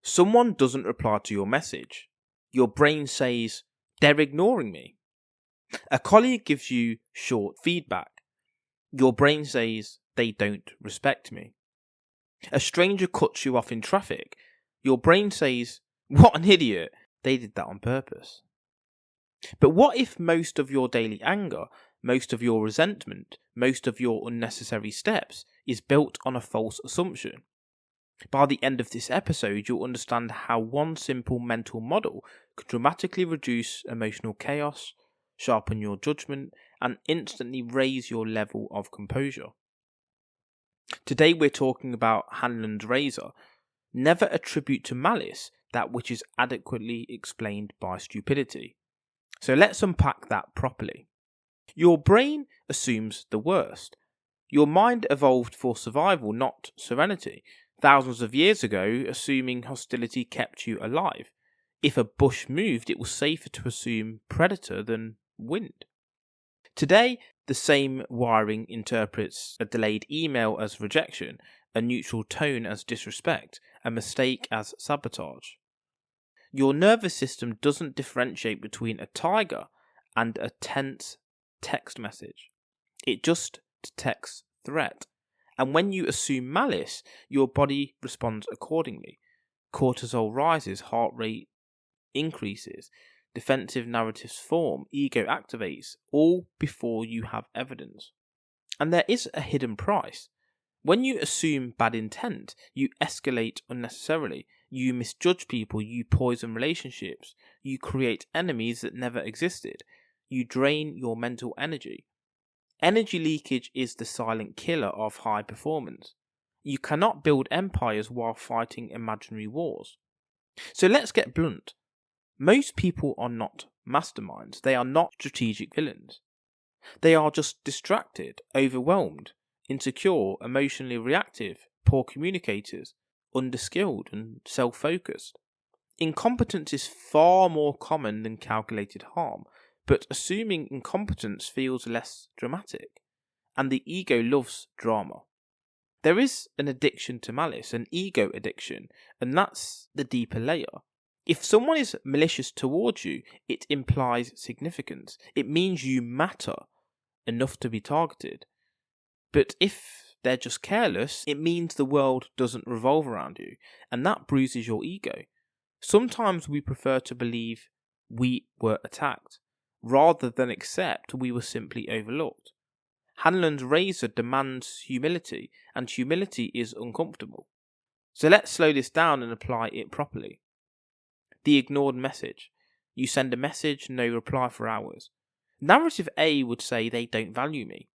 Someone doesn't reply to your message. Your brain says, they're ignoring me. A colleague gives you short feedback. Your brain says, they don't respect me. A stranger cuts you off in traffic. Your brain says, what an idiot, they did that on purpose. But what if most of your daily anger, most of your resentment, most of your unnecessary steps is built on a false assumption? By the end of this episode, you'll understand how one simple mental model can dramatically reduce emotional chaos, sharpen your judgment, and instantly raise your level of composure. Today we're talking about Hanlon's razor. Never attribute to malice that which is adequately explained by stupidity. So let's unpack that properly. Your brain assumes the worst. Your mind evolved for survival, not serenity. Thousands of years ago, assuming hostility kept you alive. If a bush moved, it was safer to assume predator than wind. Today, the same wiring interprets a delayed email as rejection, a neutral tone as disrespect, a mistake as sabotage. Your nervous system doesn't differentiate between a tiger and a tense text message. It just detects threat. And when you assume malice, your body responds accordingly. Cortisol rises, heart rate increases, defensive narratives form, ego activates, all before you have evidence. And there is a hidden price. When you assume bad intent, you escalate unnecessarily, you misjudge people, you poison relationships, you create enemies that never existed, you drain your mental energy. Energy leakage is the silent killer of high performance. You cannot build empires while fighting imaginary wars. So let's get blunt. Most people are not masterminds. They are not strategic villains. They are just distracted, overwhelmed, insecure, emotionally reactive, poor communicators, underskilled and self-focused. Incompetence is far more common than calculated harm, but assuming incompetence feels less dramatic, and the ego loves drama. There is an addiction to malice, an ego addiction, and that's the deeper layer. If someone is malicious towards you, it implies significance. It means you matter enough to be targeted. But if they're just careless, it means the world doesn't revolve around you, and that bruises your ego. Sometimes we prefer to believe we were attacked, rather than accept we were simply overlooked. Hanlon's razor demands humility, and humility is uncomfortable. So let's slow this down and apply it properly. The ignored message. You send a message, no reply for hours. Narrative A would say they don't value me.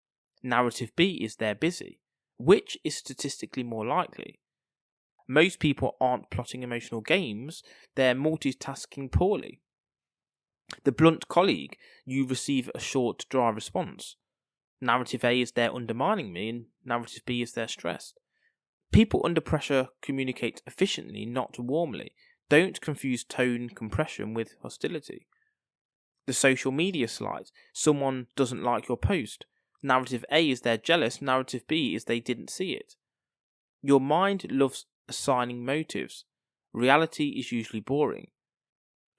Narrative B is they're busy. Which is statistically more likely? Most people aren't plotting emotional games, they're multitasking poorly. The blunt colleague, you receive a short, dry response. Narrative A is they're undermining me, and narrative B is they're stressed. People under pressure communicate efficiently, not warmly. Don't confuse tone compression with hostility. The social media slides. Someone doesn't like your post. Narrative A is they're jealous. Narrative B is they didn't see it. Your mind loves assigning motives. Reality is usually boring.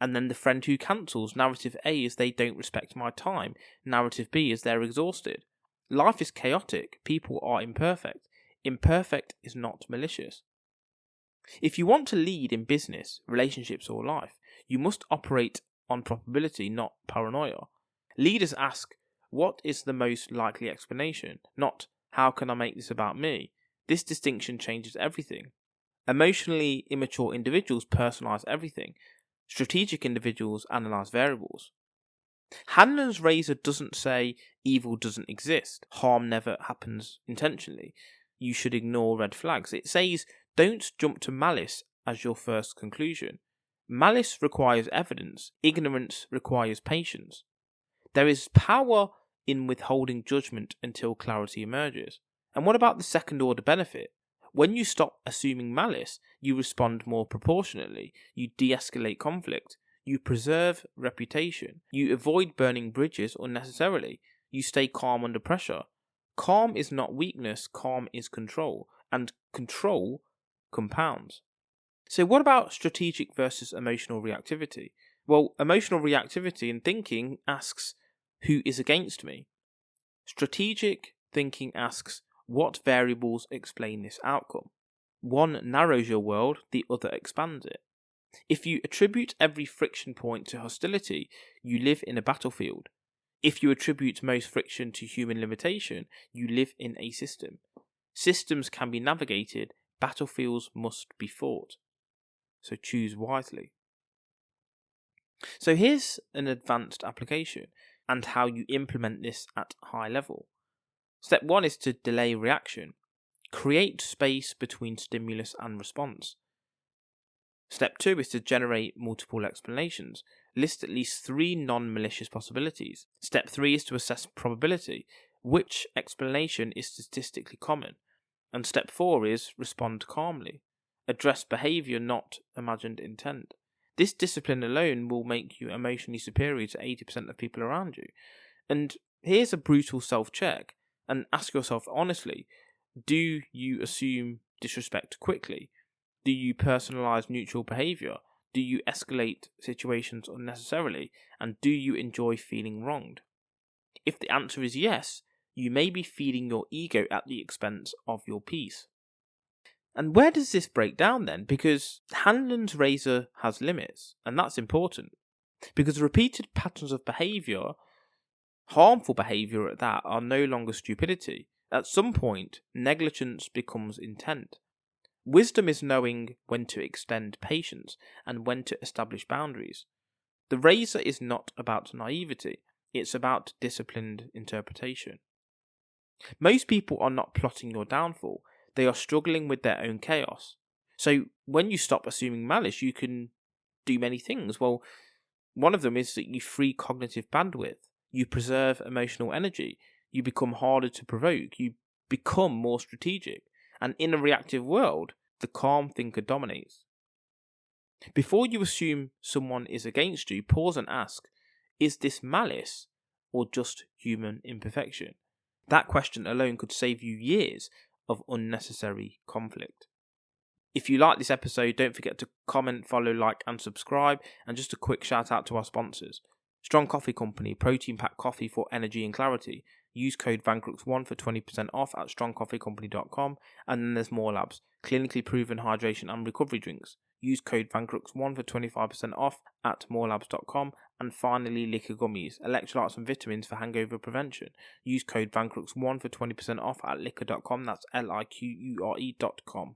And then the friend who cancels. Narrative A is they don't respect my time. Narrative B is they're exhausted. Life is chaotic. People are imperfect. Imperfect is not malicious. If you want to lead in business, relationships or life, you must operate on probability, not paranoia. Leaders ask, what is the most likely explanation? Not, how can I make this about me? This distinction changes everything. Emotionally immature individuals personalize everything. Strategic individuals analyze variables. Hanlon's razor doesn't say evil doesn't exist, harm never happens intentionally, you should ignore red flags. It says don't jump to malice as your first conclusion. Malice requires evidence, ignorance requires patience. There is power in withholding judgment until clarity emerges. And what about the second order benefit? When you stop assuming malice, you respond more proportionately, you de-escalate conflict, you preserve reputation, you avoid burning bridges unnecessarily, you stay calm under pressure. Calm is not weakness, calm is control, and control compounds. So what about strategic versus emotional reactivity? Well, emotional reactivity in thinking asks, who is against me? Strategic thinking asks, what variables explain this outcome? One narrows your world, the other expands it. If you attribute every friction point to hostility, you live in a battlefield. If you attribute most friction to human limitation, you live in a system. Systems can be navigated, battlefields must be fought. So choose wisely. So here's an advanced application and how you implement this at high level. Step 1 is to delay reaction. Create space between stimulus and response. Step 2 is to generate multiple explanations. List at least 3 non-malicious possibilities. Step 3 is to assess probability. Which explanation is statistically common? And step 4 is respond calmly. Address behaviour, not imagined intent. This discipline alone will make you emotionally superior to 80% of people around you. And here's a brutal self-check, and ask yourself honestly, do you assume disrespect quickly? Do you personalise neutral behaviour? Do you escalate situations unnecessarily? And do you enjoy feeling wronged? If the answer is yes, you may be feeding your ego at the expense of your peace. And where does this break down then? Because Hanlon's razor has limits, and that's important. Because repeated patterns of behaviour, harmful behaviour at that, are no longer stupidity. At some point, negligence becomes intent. Wisdom is knowing when to extend patience and when to establish boundaries. The razor is not about naivety, it's about disciplined interpretation. Most people are not plotting your downfall, they are struggling with their own chaos. So when you stop assuming malice, you can do many things. Well, one of them is that you free cognitive bandwidth, you preserve emotional energy, you become harder to provoke, you become more strategic. And in a reactive world, the calm thinker dominates. Before you assume someone is against you, pause and ask, is this malice or just human imperfection? That question alone could save you years of unnecessary conflict. If you like this episode, don't forget to comment, follow, like and subscribe. And just a quick shout out to our sponsors. Strong Coffee Company, protein-packed coffee for energy and clarity. Use code Vancrux1 for 20% off at strongcoffeecompany.com. And then there's More Labs, clinically proven hydration and recovery drinks. Use code Vancrux1 for 25% off at morelabs.com. And finally, Liquor Gummies, electrolytes and vitamins for hangover prevention. Use code Vancrux1 for 20% off at liquor.com. That's liquure.com.